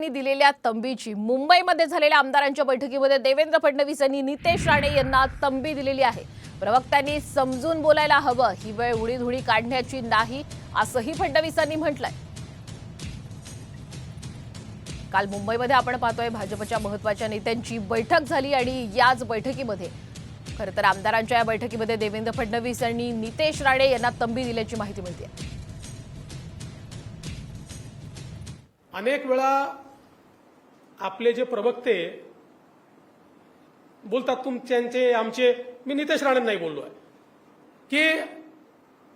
दिलेल्या तंबीची मुंबईमध्ये झालेल्या आमदारांच्या बैठकीमध्ये देवेंद्र फडणवीस यांनी नितेश राणे यांना तंबी दिलेली आहे। प्रवक्त्यांनी समजून बोलायला हवं, ही वेळ उडीधुडी काढण्याची नाही असंही फडणवीसांनी म्हटलंय। काल मुंबईमध्ये आपण पाहतोय भाजपच्या महत्त्वाच्या नेत्यांची बैठक झाली आणि याच बैठकीमध्ये खरं तर आमदारांच्या या बैठकीमध्ये देवेंद्र फडणवीस यांनी नितेश राणे यांना तंबी दिल्याची माहिती मिळते। अनेक वेळा आपले जे प्रवक्ते बोलतात तुमचे आमचे, मी नितेश राणे नाही बोललो आहे की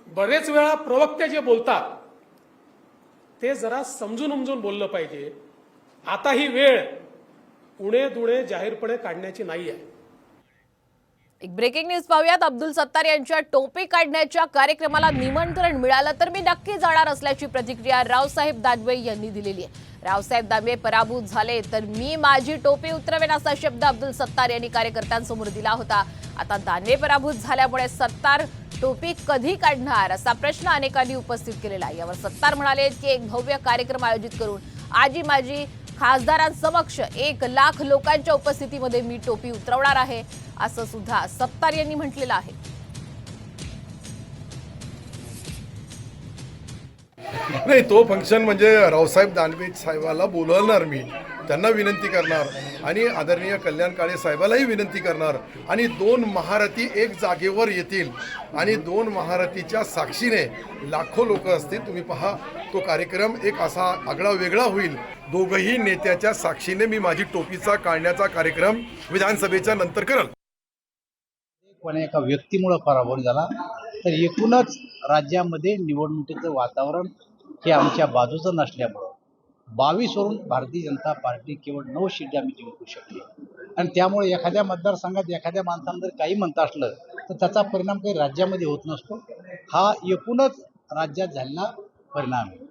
बरेच वेळा प्रवक्ते जे बोलतात ते जरा समजून उमजून बोललं पाहिजे। आता ही वेळ उणे दुणे जाहीरपणे काढण्याची नाही आहे। एक ब्रेकिंग न्यूज पाहूयात। अब्दुल सत्तार यांच्या टोपी काढण्याच्या कार्यक्रमाला निमंत्रण मिळालं तर मी नक्की जाणार असल्याची प्रतिक्रिया रावसाहेब दानवे यांनी दिलेली आहे। रावसाहेब दानवे पराभूत झाले तर मी माझी टोपी उतरवेन असा शब्द अब्दुल सत्तार यांनी कार्यकर्त्यांसमोर दिला होता। आता दानवे पराभूत झाल्यामुळे सत्तार टोपी कधी काढणार असा प्रश्न अनेकांनी उपस्थित केलेला आहे। यावर सत्तार म्हणाले की एक भव्य कार्यक्रम आयोजित करून आजी माजी खासदारांसमक्ष 1 लाख लोकांच्या उपस्थितीमध्ये मी टोपी उतरवणार आहे असं सुद्धा सत्तार यांनी म्हटलेलं आहे। नाही, तो फंक्शन म्हणजे रावसाहेब दानवे साहेबाला बोलवणार, मी त्यांना विनंती करणार आणि आदरणीय कल्याण काळे साहेबालाही विनंती करणार आणि 2 महारथी एक जागेवर येतील आणि 2 महारथीच्या साक्षीने लाखो लोक असतील। तुम्ही पहा, तो कार्यक्रम एक असा आगळा वेगळा होईल। दोघंही नेत्याच्या साक्षीने मी माझी टोपीचा काढण्याचा कार्यक्रम विधानसभेच्या नंतर करल। पण एका व्यक्तीमुळे पराभव झाला तर एकूणच राज्यामध्ये निवडणुकीचं वातावरण हे आमच्या बाजूचं नसल्यामुळं 22 वरून भारतीय जनता पार्टी केवळ 9 सीट आम्ही जिंकू शकली आणि त्यामुळे एखाद्या मतदारसंघात एखाद्या माणसानं जर काही म्हणत असलं तर त्याचा परिणाम काही राज्यामध्ये होत नसतो। हा एकूणच राज्यात झालेला परिणाम आहे।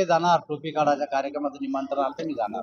जाणार टोपी काढायच्या कार्यक्रमाचं निमंत्रण आलं तर मी जाणार।